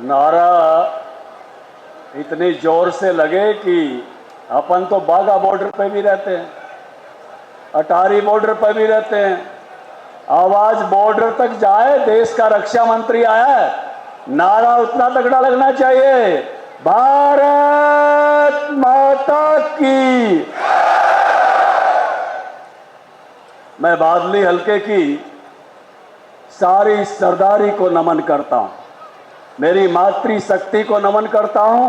नारा इतनी जोर से लगे कि अपन तो बाघा बॉर्डर पे भी रहते हैं, अटारी बॉर्डर पे भी रहते हैं, आवाज बॉर्डर तक जाए। देश का रक्षा मंत्री आया है, नारा उतना तगड़ा लगना चाहिए, भारत माता की। मैं बादली हल्के की सारी सरदारी को नमन करता हूं, मेरी मातृ शक्ति को नमन करता हूं,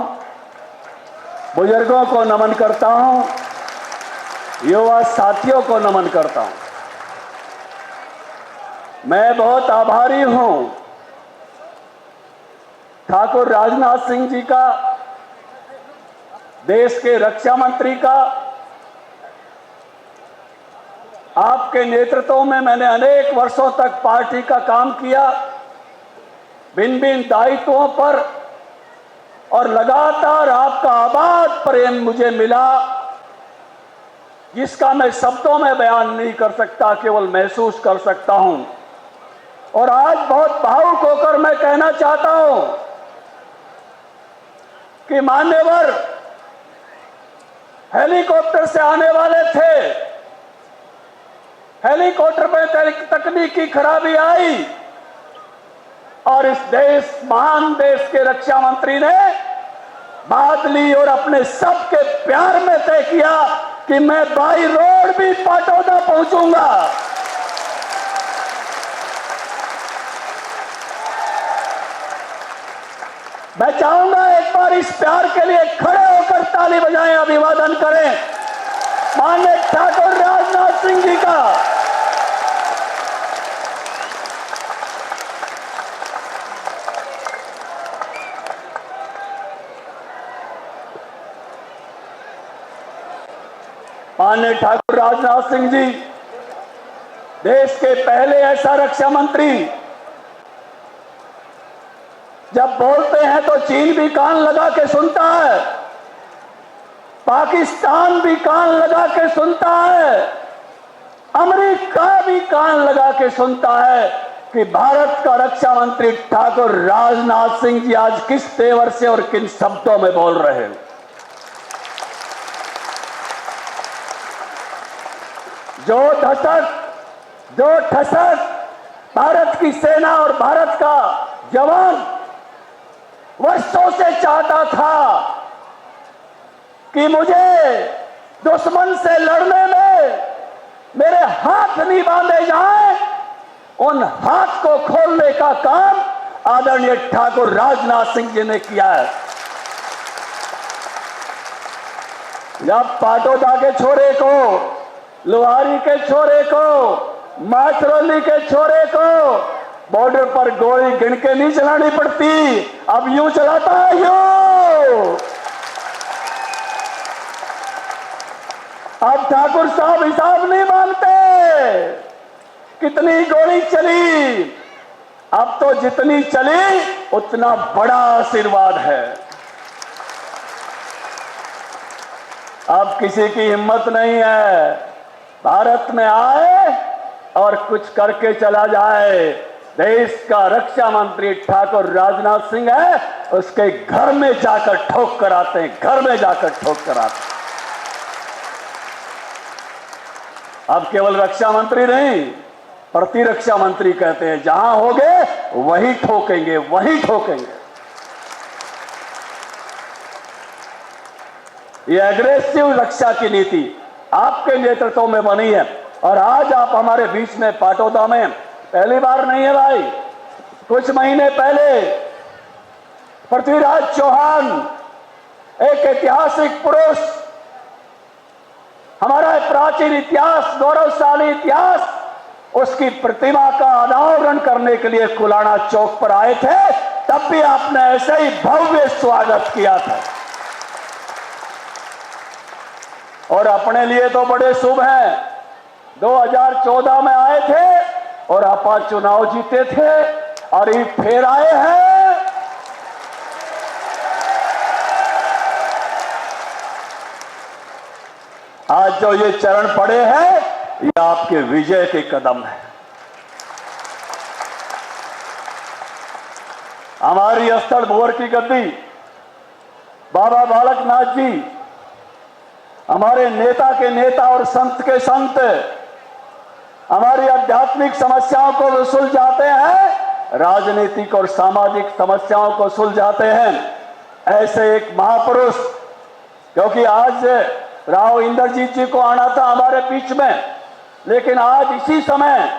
बुजुर्गों को नमन करता हूं, युवा साथियों को नमन करता हूं। मैं बहुत आभारी हूं ठाकुर राजनाथ सिंह जी का, देश के रक्षा मंत्री का। आपके नेतृत्व में मैंने अनेक वर्षों तक पार्टी का काम किया, भिन्न भिन्न दायित्वों पर, और लगातार आपका आबाद प्रेम मुझे मिला, जिसका मैं शब्दों में बयान नहीं कर सकता, केवल महसूस कर सकता हूं। और आज बहुत भावुक होकर मैं कहना चाहता हूं कि मान्यवर हेलीकॉप्टर से आने वाले थे, हेलीकॉप्टर में तकनीकी खराबी आई और इस देश, महान देश के रक्षा मंत्री ने बात ली और अपने सबके प्यार में तय किया कि मैं बाई रोड भी पाटौदा पहुंचूंगा। मैं चाहूंगा एक बार इस प्यार के लिए खड़े होकर ताली बजाएं, अभिवादन करें माननीय ठाकुर राजनाथ सिंह जी का। माननीय ठाकुर राजनाथ सिंह जी देश के पहले ऐसा रक्षा मंत्री, जब बोलते हैं तो चीन भी कान लगा के सुनता है, पाकिस्तान भी कान लगा के सुनता है, अमेरिका भी कान लगा के सुनता है कि भारत का रक्षा मंत्री ठाकुर राजनाथ सिंह जी आज किस तेवर से और किन शब्दों में बोल रहे हैं। जो ठसक भारत की सेना और भारत का जवान वर्षों से चाहता था कि मुझे दुश्मन से लड़ने में मेरे हाथ नहीं बांधे जाएं, उन हाथ को खोलने का काम आदरणीय ठाकुर राजनाथ सिंह जी ने किया है। जब पाटौदा के छोरे को, लोहारी के छोरे को, माथरोली के छोरे को बॉर्डर पर गोली गिन के नहीं चलानी पड़ती, अब यूं चलाता है, यूं। अब ठाकुर साहब हिसाब नहीं मानते कितनी गोली चली, अब तो जितनी चली उतना बड़ा आशीर्वाद है। अब किसी की हिम्मत नहीं है भारत में आए और कुछ करके चला जाए। देश का रक्षा मंत्री ठाकुर राजनाथ सिंह है, उसके घर में जाकर ठोक कर आते हैं, घर में जाकर ठोक कर आते हैं। अब केवल रक्षा मंत्री नहीं, प्रतिरक्षा मंत्री कहते हैं, जहां होंगे वहीं ठोकेंगे, वहीं ठोकेंगे। ये एग्रेसिव रक्षा की नीति आपके नेतृत्व में बनी है और आज आप हमारे बीच में पाटौदा में पहली बार नहीं है भाई, कुछ महीने पहले पृथ्वीराज चौहान, एक ऐतिहासिक पुरुष, हमारा प्राचीन इतिहास, गौरवशाली इतिहास, उसकी प्रतिमा का अनावरण करने के लिए कुलाणा चौक पर आए थे, तब भी आपने ऐसे ही भव्य स्वागत किया था। और अपने लिए तो बड़े शुभ हैं, 2014 में आए थे और आपा चुनाव जीते थे और ये फिर आए हैं। आज जो ये चरण पड़े हैं, ये आपके विजय के कदम है। हमारी स्थल भोर की गद्दी बाबा बालकनाथ जी हमारे नेता के नेता और संत के संत हमारी आध्यात्मिक समस्याओं को भी सुलझाते हैं, राजनीतिक और सामाजिक समस्याओं को सुलझाते हैं। ऐसे एक महापुरुष, क्योंकि आज राव इंद्रजीत जी को आना था हमारे बीच में, लेकिन आज इसी समय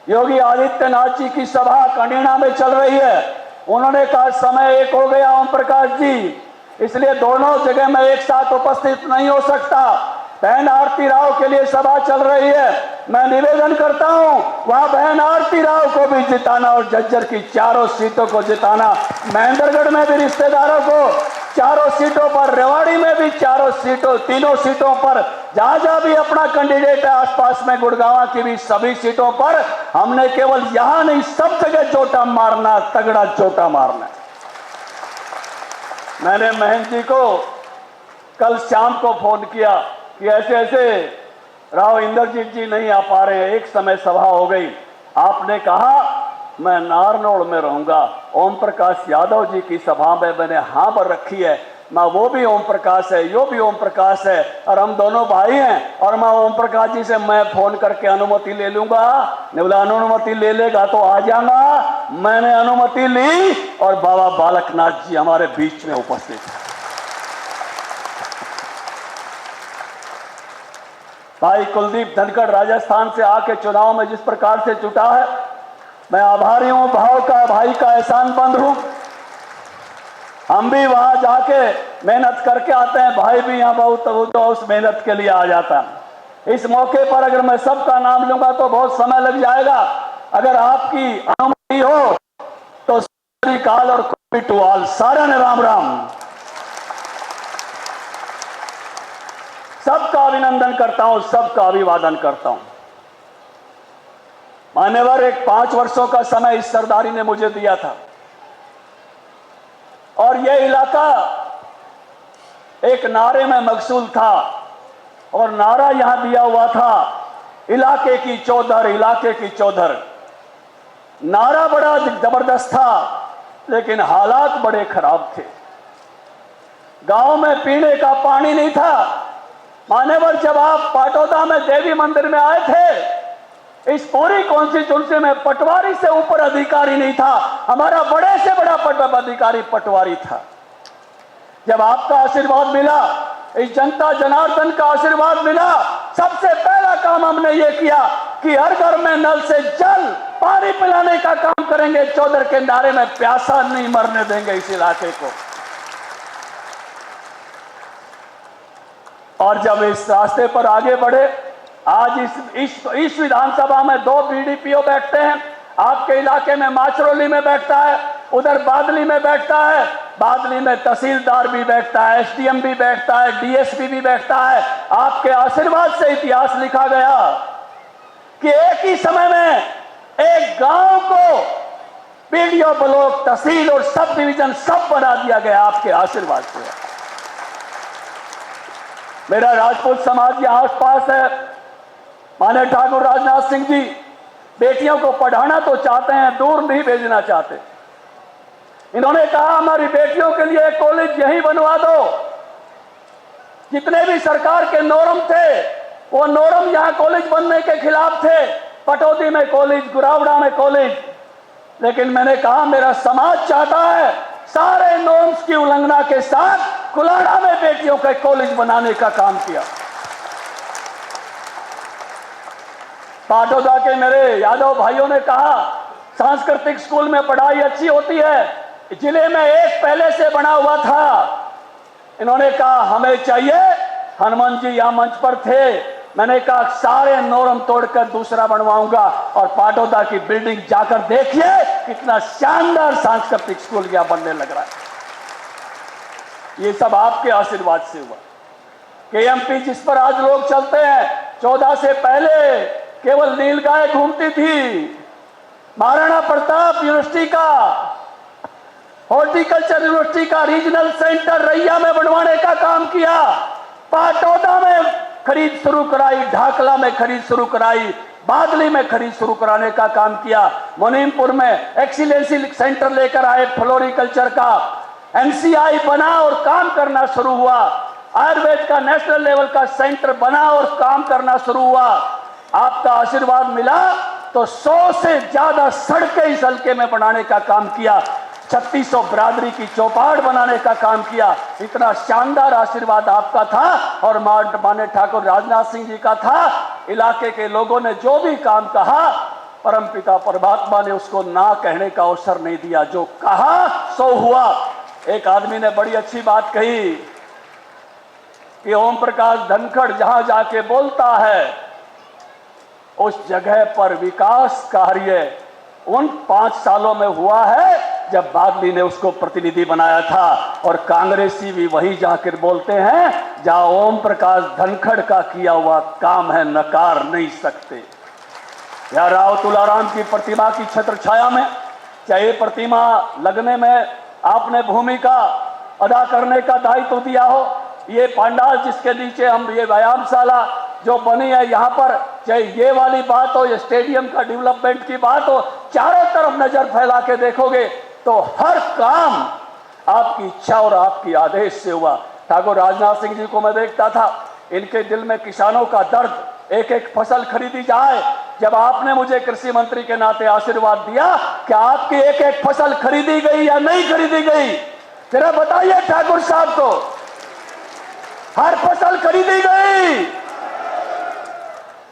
योगी आदित्यनाथ जी की सभा कनीना में चल रही है। उन्होंने कहा समय एक हो गया ओम प्रकाश जी, इसलिए दोनों जगह में एक साथ उपस्थित नहीं हो सकता। बहन आरती राव के लिए सभा चल रही है, मैं निवेदन करता हूं वहां बहन आरती राव को भी जिताना और झज्जर की चारों सीटों को जिताना। महेंद्रगढ़ में भी रिश्तेदारों को चारों सीटों पर, रेवाड़ी में भी तीनों सीटों पर, जहां जहां भी अपना कैंडिडेट है आसपास में, गुड़गांव की भी सभी सीटों पर हमने केवल यहां नहीं सब जगह चोटा मारना, तगड़ा चोटा मारना। मैंने महंत जी को कल शाम को फोन किया कि ऐसे ऐसे राव इंद्रजीत जी नहीं आ पा रहे हैं, एक समय सभा हो गई। आपने कहा मैं नारनौल में रहूंगा, ओम प्रकाश यादव जी की सभा में मैंने हाँ पर रखी है। मैं वो भी ओम प्रकाश है, यो भी ओम प्रकाश है, और हम दोनों भाई हैं। और मैं ओम प्रकाश जी से मैं फोन करके अनुमति ले लूंगा। बोला अनुमति ले लेगा तो आ जाऊंगा। मैंने अनुमति ली और बाबा बालकनाथ जी हमारे बीच में उपस्थित है। भाई कुलदीप धनखड़ राजस्थान से आके चुनाव में जिस प्रकार से जुटा है, मैं आभारी हूं, भाव का भाई का एहसानमंद हूं। हम भी वहां जाके मेहनत करके आते हैं, भाई भी यहां बहुत तो उस मेहनत के लिए आ जाता है। इस मौके पर अगर मैं सबका नाम लूंगा तो बहुत समय लग जाएगा। अगर आपकी अनुमति हो तो काल और टुआल सारा ने राम राम, सबका अभिनंदन करता हूं, सबका अभिवादन करता हूं। मान्यवर, एक 5 वर्षों का समय इस सरदारी ने मुझे दिया था और यह इलाका एक नारे में मकसूल था और नारा यहां दिया हुआ था, इलाके की चौधर, इलाके की चौधर। नारा बड़ा जबरदस्त था लेकिन हालात बड़े खराब थे। गांव में पीने का पानी नहीं था। मान्यवर, जब आप पाटौदा में देवी मंदिर में आए थे, इस पूरी कॉन्स्टिट्यूंसी में पटवारी से ऊपर अधिकारी नहीं था। हमारा बड़े से बड़ा अधिकारी पटवारी था। जब आपका आशीर्वाद मिला, इस जनता जनार्दन का आशीर्वाद मिला, सबसे पहला काम हमने ये किया कि हर घर में नल से जल पानी पिलाने का काम करेंगे। चौधर के नारे में प्यासा नहीं मरने देंगे इस इलाके को। और जब इस रास्ते पर आगे बढ़े, आज इस विधानसभा में 2 बीडीपीओ बैठते हैं। आपके इलाके में माचरौली में बैठता है, उधर बादली में बैठता है, बादली में तहसीलदार भी बैठता है, एसडीएम भी बैठता है, डीएसपी भी बैठता है। आपके आशीर्वाद से इतिहास लिखा गया कि एक ही समय में एक गांव को पीडीओ, ब्लॉक, तहसील और सब डिवीजन सब बना दिया गया आपके आशीर्वाद से। मेरा राजपूत समाज यहां आस पास है। माननीय ठाकुर राजनाथ सिंह जी बेटियों को पढ़ाना तो चाहते हैं, दूर नहीं भेजना चाहते। इन्होंने कहा हमारी बेटियों के लिए कॉलेज यहीं बनवा दो। जितने भी सरकार के नोरम थे वो नोरम यहां कॉलेज बनने के खिलाफ थे। पटौदी में कॉलेज, गुरावड़ा में कॉलेज, लेकिन मैंने कहा मेरा समाज चाहता है सारे नॉर्म्स की उल्लंघना के साथ कुलाड़ा में बेटियों का कॉलेज बनाने का काम किया। पाटौदा के मेरे यादव भाइयों ने कहा सांस्कृतिक स्कूल में पढ़ाई अच्छी होती है। जिले में एक पहले से बना हुआ था। इन्होंने कहा हमें चाहिए, हनुमान जी यहां मंच पर थे। मैंने कहा सारे नॉर्म तोड़कर दूसरा बनवाऊंगा और पाटौदा की बिल्डिंग जाकर देखिए कितना शानदार सांस्कृतिक स्कूल यहां बनने लग रहा है। ये सब आपके आशीर्वाद से हुआ। केएमपी जिस पर आज लोग चलते हैं, 14 से पहले केवल नीलगाय घूमती थी। महाराणा प्रताप यूनिवर्सिटी का, हॉर्टिकल्चर यूनिवर्सिटी का रीजनल सेंटर रैया में बनवाने का काम किया। पाटौदा में खरीद शुरू कराई, ढाकला में खरीद शुरू कराई, बादली में खरीद शुरू कराने का काम किया, मुनीमपुर में एक्सीलेंसी सेंटर लेकर आए फ्लोरिकल्चर का, एनसीआई बना और काम करना शुरू हुआ, आयुर्वेद का नेशनल लेवल का सेंटर बना और काम करना शुरू हुआ। आपका आशीर्वाद मिला तो 100 से ज्यादा सड़कें इस हल्के में बनाने का काम किया, 3600 बिरादरी की चौपाट बनाने का काम किया। इतना शानदार आशीर्वाद आपका था और माननीय ठाकुर राजनाथ सिंह जी का था। इलाके के लोगों ने जो भी काम कहा, परमपिता परमात्मा ने उसको ना कहने का अवसर नहीं दिया, जो कहा सो हुआ। एक आदमी ने बड़ी अच्छी बात कही कि ओम प्रकाश धनखड़ जहां जाके बोलता है उस जगह पर विकास कार्य उन 5 सालों में हुआ है जब बादली ने उसको प्रतिनिधि बनाया था, और कांग्रेसी भी वही जाकर बोलते हैं जहां ओम प्रकाश धनखड़ का किया हुआ काम है, नकार नहीं सकते। या राव तुलाराम की प्रतिमा की छत्र छाया में, चाहे प्रतिमा लगने में आपने भूमिका अदा करने का दायित्व दिया हो, ये पंडाल जिसके नीचे हम ये व्यायामशाला जो बनी है यहाँ पर, चाहे ये वाली बात हो, ये स्टेडियम का डेवलपमेंट की बात हो, चारों तरफ नजर फैला के देखोगे तो हर काम आपकी इच्छा और आपकी आदेश से हुआ। ठाकुर राजनाथ सिंह जी को मैं देखता था, इनके दिल में किसानों का दर्द, एक एक फसल खरीदी जाए। जब आपने मुझे कृषि मंत्री के नाते आशीर्वाद दिया, क्या आपकी एक एक फसल खरीदी गई या नहीं खरीदी गई? जरा बताइए ठाकुर साहब को। हर फसल खरीदी गई,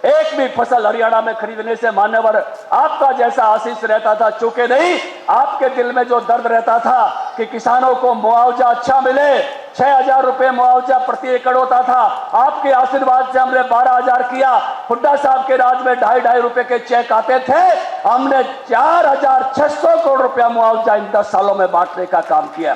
एक भी फसल हरियाणा में खरीदने से मान्यवर आपका जैसा आशीष रहता था चूके नहीं। आपके दिल में जो दर्द रहता था कि किसानों को मुआवजा अच्छा मिले, 6000 रुपए मुआवजा प्रति एकड़ होता था, आपके आशीर्वाद से हमने 12000 किया। हुड्डा साहब के राज में 2.5 रुपए के चेक आते थे, हमने 4600 करोड़ रुपया मुआवजा इन 10 सालों में बांटने का काम किया।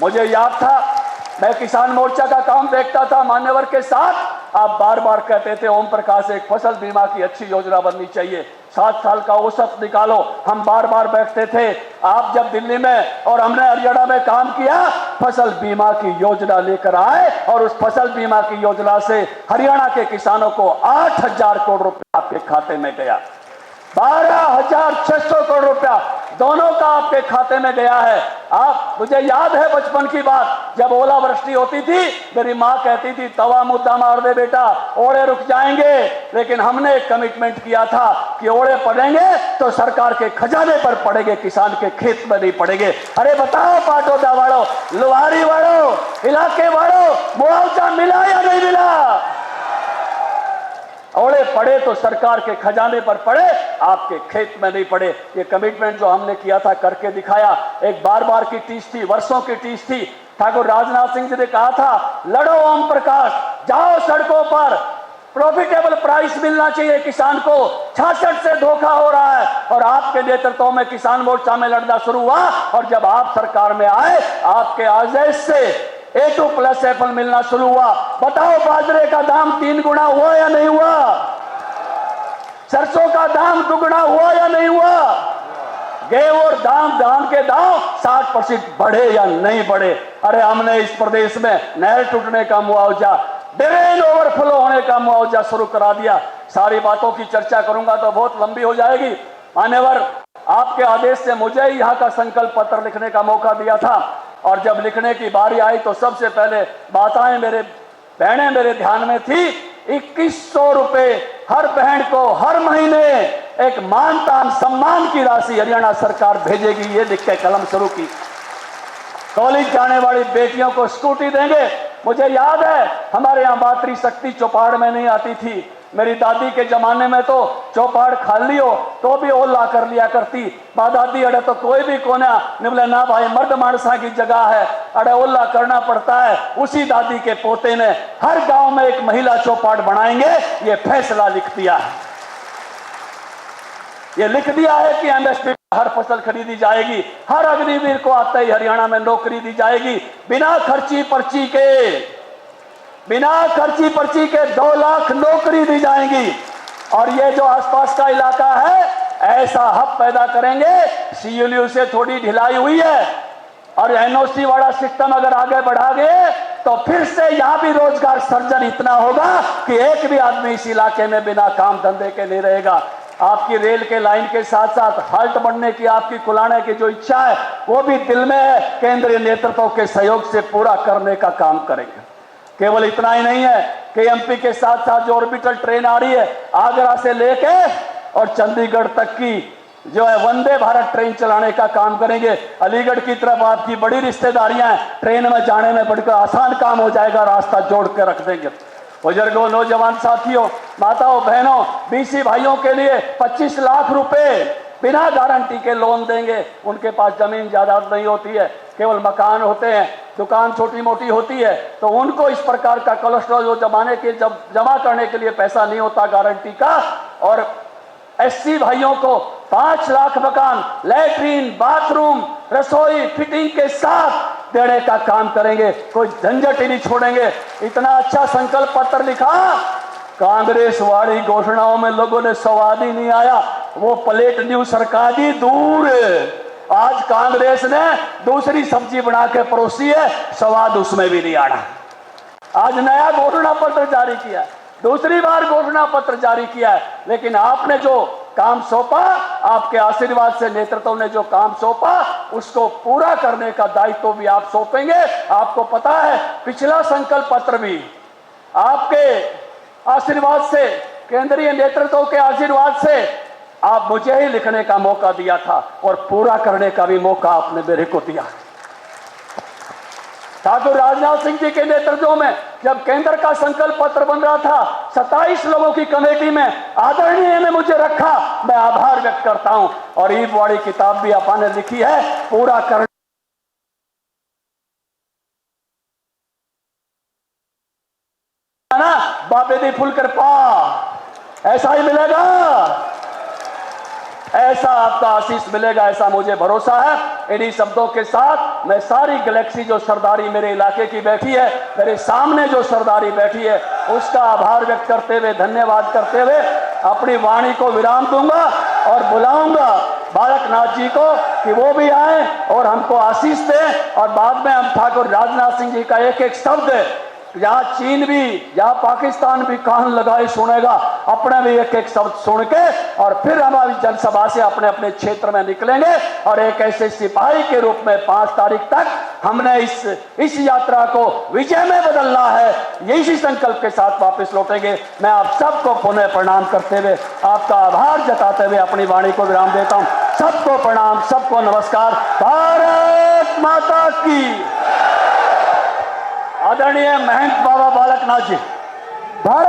मुझे याद था, मैं किसान मोर्चा का काम देखता था मान्यवर के साथ, आप बार बार कहते थे ओम प्रकाश एक फसल बीमा की अच्छी योजना बननी चाहिए, 7 साल का औसत निकालो। हम बार बार बैठते थे, आप जब दिल्ली में और हमने हरियाणा में काम किया, फसल बीमा की योजना लेकर आए और उस फसल बीमा की योजना से हरियाणा के किसानों को 8000 करोड़ रुपया आपके खाते में गया। 12600 करोड़ रुपया दोनों का आपके खाते में गया है। आप, मुझे याद है बचपन की बात, जब ओलावृष्टि होती थी मेरी माँ कहती थी तवा मुद्दा मार दे बेटा, ओड़े रुक जाएंगे। लेकिन हमने एक कमिटमेंट किया था कि ओड़े पड़ेंगे तो सरकार के खजाने पर पड़ेंगे, किसान के खेत में नहीं पड़ेंगे। अरे बताओ पाटोदा वालों, लुहारी वालों, इलाके वालों, मुआवजा मिला या नहीं मिला? ओड़े पड़े तो सरकार के खजाने पर पड़े, आपके खेत में नहीं पड़े। ये कमिटमेंट जो हमने किया था करके दिखाया। एक बार बार की टीस थी, वर्षों की टीस थी। ठाकुर राजनाथ सिंह जी ने कहा था लड़ो ओम प्रकाश, जाओ सड़कों पर, प्रॉफिटेबल प्राइस मिलना चाहिए किसान को, 66 से धोखा हो रहा है। और आपके नेतृत्व में किसान मोर्चा में लड़ना शुरू हुआ, और जब आप सरकार में आए आपके आदेश से A2+F मिलना शुरू हुआ। बताओ बाजरे का दाम 3 गुना हुआ या नहीं हुआ? सरसों का दाम दुगुना हुआ या नहीं हुआ? गेहूं और धान के दाम 60% बढ़े या नहीं बढ़े? अरे हमने इस प्रदेश में नहर टूटने का मुआवजा, ड्रेन ओवरफ्लो होने का मुआवजा शुरू करा दिया। सारी बातों की चर्चा करूंगा तो बहुत लंबी हो जाएगी। मान्यवर, आपके आदेश से मुझे यहाँ का संकल्प पत्र लिखने का मौका दिया था, और जब लिखने की बारी आई तो सबसे पहले बातें बहनें मेरे ध्यान में थी। 2100 रुपए हर बहन को हर महीने एक मानतान सम्मान की राशि हरियाणा सरकार भेजेगी, ये लिख के कलम शुरू की। कॉलेज जाने वाली बेटियों को स्कूटी देंगे। मुझे याद है हमारे यहाँ मातृ शक्ति चौपाड़ में नहीं आती थी। मेरी दादी के जमाने में तो चौपाड़ खाली हो तो भी ओला कर लिया करती। माँ दादी अड़े तो कोई भी कोना निबले ना भाई, मर्द मानसा की जगह है, अड़े ओला करना पड़ता है। उसी दादी के पोते ने हर गांव में एक महिला चौपाड़ बनाएंगे, ये फैसला लिख दिया है। ये लिख दिया है कि MSP हर फसल खरीदी जाएगी, हर अग्निवीर को आते ही हरियाणा में नौकरी दी जाएगी, बिना खर्ची पर्ची के 2 लाख नौकरी दी जाएंगी। और ये जो आसपास का इलाका है, ऐसा हब पैदा करेंगे। CLU से थोड़ी ढिलाई हुई है, और NOC वाला सिस्टम अगर आगे बढ़ा गए तो फिर से यहां भी रोजगार सर्जन इतना होगा कि एक भी आदमी इस इलाके में बिना काम धंधे के नहीं रहेगा। आपकी रेल के लाइन के साथ साथ हाल्ट बनने की आपकी कुलाने की जो इच्छा है वो भी दिल में है, केंद्रीय नेतृत्व के सहयोग से पूरा करने का काम करेंगे। केवल इतना ही नहीं है कि एमपी के साथ साथ जो ऑर्बिटल ट्रेन आ रही है आगरा से लेके और चंडीगढ़ तक की जो है वंदे भारत ट्रेन चलाने का काम करेंगे। अलीगढ़ की तरफ आपकी बड़ी रिश्तेदारियां हैं, ट्रेन में जाने में बढ़कर आसान काम हो जाएगा, रास्ता जोड़ के रख देंगे। बुजुर्गों, नौजवान साथियों, माताओं, बहनों, बीसी भाइयों के लिए 25 लाख रुपए बिना गारंटी के लोन देंगे। उनके पास जमीन जायदाद नहीं होती है, केवल मकान होते हैं, दुकान छोटी मोटी होती है, तो उनको इस प्रकार का कोलेस्ट्रॉल जो जमा करने के लिए पैसा नहीं होता गारंटी का। और एससी भाइयों को 5 लाख मकान, लैट्रीन, बाथरूम, रसोई फिटिंग के साथ देने का काम करेंगे। कोई झंझट ही नहीं छोड़ेंगे। इतना अच्छा संकल्प पत्र लिखा, कांग्रेस वाली घोषणाओं में लोगों ने स्वाद ही नहीं आया। वो प्लेट न्यूज सरकार दी दूर, आज कांग्रेस ने दूसरी सब्जी बना के परोसी है, स्वाद उसमें भी नहीं आना। आज नया घोषणा पत्र जारी किया, दूसरी बार घोषणा पत्र जारी किया है, लेकिन आपने जो काम सौंपा, आपके आशीर्वाद से नेतृत्व ने जो काम सौंपा उसको पूरा करने का दायित्व भी आप सौंपेंगे। आपको पता है पिछला संकल्प पत्र भी आपके आशीर्वाद से, केंद्रीय नेतृत्व के आशीर्वाद से आप मुझे ही लिखने का मौका दिया था और पूरा करने का भी मौका आपने मेरे को दिया। ठाकुर राजनाथ सिंह जी के नेतृत्व में जब केंद्र का संकल्प पत्र बन रहा था, 27 लोगों की कमेटी में आदरणीय ने मुझे रखा, मैं आभार व्यक्त करता हूं। और ईद वाली किताब भी आपने लिखी है, पूरा करने ना बाबे दी फुलकर पा, ऐसा ही मिलेगा, ऐसा आपका आशीष मिलेगा, ऐसा मुझे भरोसा है। इन्हीं शब्दों के साथ मैं सारी गैलेक्सी जो सरदारी मेरे इलाके की बैठी है, मेरे सामने जो सरदारी बैठी है, उसका आभार व्यक्त करते हुए, धन्यवाद करते हुए अपनी वाणी को विराम दूंगा और बुलाऊंगा बालकनाथ जी को कि वो भी आए और हमको आशीष दें। और बाद में हम ठाकुर राजनाथ सिंह जी का एक एक शब्द, जहां चीन भी, जहां पाकिस्तान भी कान लगाए सुनेगा, अपने भी एक एक शब्द सुन के और फिर हमारी जनसभा से अपने अपने क्षेत्र में निकलेंगे। और एक ऐसे सिपाही के रूप में 5 तारीख तक हमने इस यात्रा को विजय में बदलना है, यही संकल्प के साथ वापस लौटेंगे। मैं आप सबको पुनः प्रणाम करते हुए, आपका आभार जताते हुए अपनी वाणी को विराम देता हूं। सबको प्रणाम, सबको नमस्कार। भारत माता की। आदरणीय महंत बाबा बालकनाथ जी। भारत